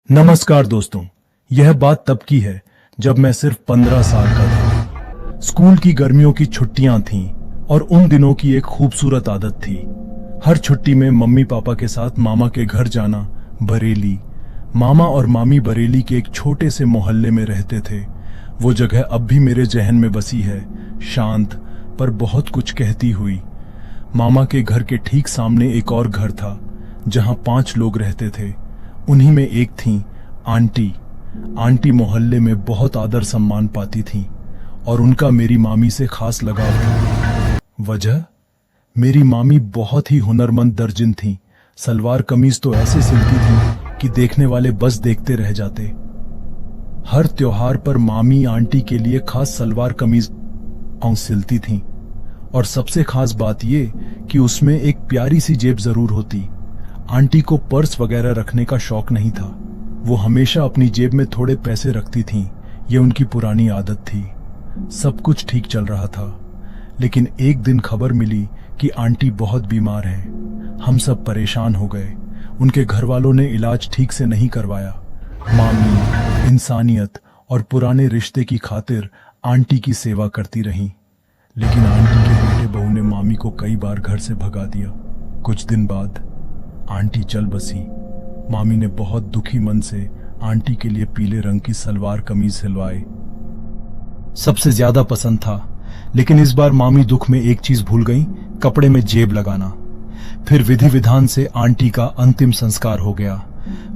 नमस्कार दोस्तों, यह बात तब की है जब मैं सिर्फ 15 साल का था। स्कूल की गर्मियों की छुट्टियां थीं और उन दिनों की एक खूबसूरत आदत थी। हर छुट्टी में मम्मी पापा के साथ मामा के घर जाना। बरेली। मामा और मामी बरेली के एक छोटे से मोहल्ले में रहते थे। वो जगह अब भी मेरे जहन में बसी है, शांत पर बहुत कुछ कहती हुई। मामा के घर के ठीक सामने एक और घर था जहां 5 लोग रहते थे। उन्हीं में एक थीं आंटी। आंटी मोहल्ले में बहुत आदर सम्मान पाती थीं और उनका मेरी मामी से खास लगाव था। वजह? मेरी मामी बहुत ही हुनरमंद दर्जिन थीं। सलवार कमीज तो ऐसे सिलती थीं कि देखने वाले बस देखते रह जाते। हर त्योहार पर मामी आंटी के लिए खास सलवार कमीज सिलती थीं और सबसे खास बात ये कि उसमें एक प्यारी सी जेब जरूर होती। आंटी को पर्स वगैरह रखने का शौक नहीं था। वो हमेशा अपनी जेब में थोड़े पैसे रखती थीं। ये उनकी पुरानी आदत थी। सब कुछ ठीक चल रहा था, लेकिन एक दिन खबर मिली कि आंटी बहुत बीमार हैं। हम सब परेशान हो गए। उनके घर वालों ने इलाज ठीक से नहीं करवाया। मामी इंसानियत और पुराने रिश्ते की खातिर आंटी की सेवा करती रहीं, लेकिन आंटी के बेटे बहू ने मामी को कई बार घर से भगा दिया। कुछ दिन बाद आंटी चल बसी। मामी ने बहुत दुखी मन से आंटी के लिए पीले रंग की सलवार कमीज सिलवाई। सबसे ज्यादा पसंद था, लेकिन इस बार मामी दुख में एक चीज भूल गई, कपड़े में जेब लगाना। फिर विधि विधान से आंटी का अंतिम संस्कार हो गया।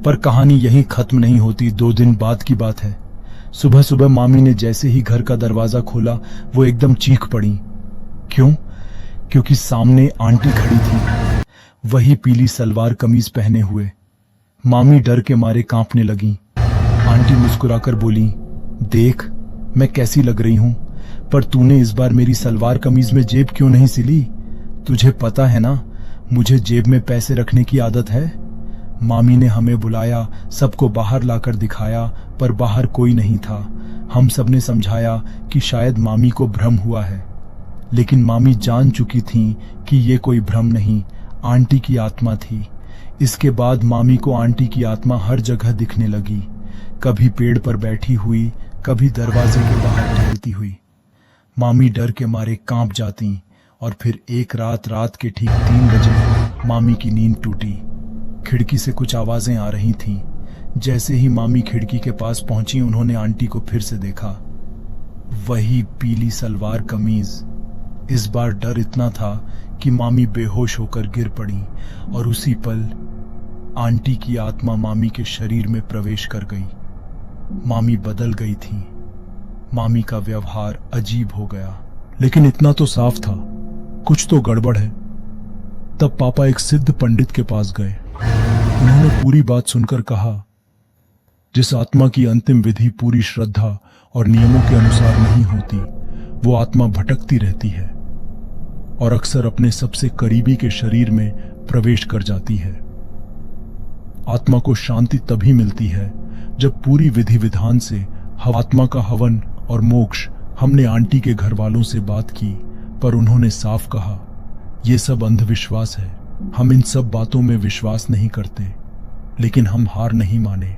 पर कहानी यहीं खत्म नहीं होती। 2 दिन बाद की बात है। सुबह सुबह मामी ने जैसे ही घर का दरवाजा खोला, वो एकदम चीख पड़ी। क्यों? क्योंकि सामने आंटी खड़ी थी, वही पीली सलवार कमीज पहने हुए। मामी डर के मारे कांपने लगी। आंटी मुस्कुराकर बोली, देख मैं कैसी लग रही हूं, पर तूने इस बार मेरी सलवार कमीज में जेब क्यों नहीं सिली? तुझे पता है ना, मुझे जेब में पैसे रखने की आदत है। मामी ने हमें बुलाया, सबको बाहर लाकर दिखाया, पर बाहर कोई नहीं था। हम सबने समझाया कि शायद मामी को भ्रम हुआ है, लेकिन मामी जान चुकी थी कि ये कोई भ्रम नहीं, आंटी की आत्मा थी। इसके बाद मामी को आंटी की आत्मा हर जगह दिखने लगी। कभी पेड़ पर बैठी हुई, कभी दरवाजे के बाहर टहलती हुई। मामी डर के मारे कांप जाती और फिर एक रात के ठीक 3 बजे मामी की नींद टूटी। खिड़की से कुछ आवाजें आ रही थीं। जैसे ही मामी खिड़की के पास पहुंची, उन्होंने आंटी को फिर से देखा। वही पीली सलवार कमीज। इस बार डर इतना था कि मामी बेहोश होकर गिर पड़ी और उसी पल आंटी की आत्मा मामी के शरीर में प्रवेश कर गई। मामी बदल गई थी। मामी का व्यवहार अजीब हो गया। लेकिन इतना तो साफ था, कुछ तो गड़बड़ है। तब पापा एक सिद्ध पंडित के पास गए। उन्होंने पूरी बात सुनकर कहा, जिस आत्मा की अंतिम विधि पूरी श्रद्धा और नियमों के अनुसार नहीं होती, वो आत्मा भटकती रहती है और अक्सर अपने सबसे करीबी के शरीर में प्रवेश कर जाती है। आत्मा को शांति तभी मिलती है जब पूरी विधि विधान से आत्मा का हवन और मोक्ष। हमने आंटी के घर वालों से बात की, पर उन्होंने साफ कहा, ये सब अंधविश्वास है, हम इन सब बातों में विश्वास नहीं करते। लेकिन हम हार नहीं माने।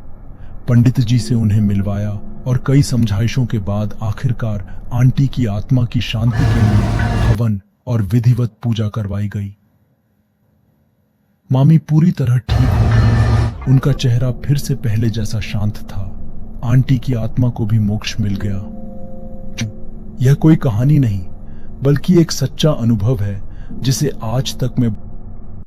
पंडित जी से उन्हें मिलवाया और कई समझाइशों के बाद आखिरकार आंटी की आत्मा की शांति के लिए हवन और विधिवत पूजा करवाई गई। मामी पूरी तरह ठीक हो गई। उनका चेहरा फिर से पहले जैसा शांत था। आंटी की आत्मा को भी मोक्ष मिल गया। यह कोई कहानी नहीं, बल्कि एक सच्चा अनुभव है जिसे आज तक मैं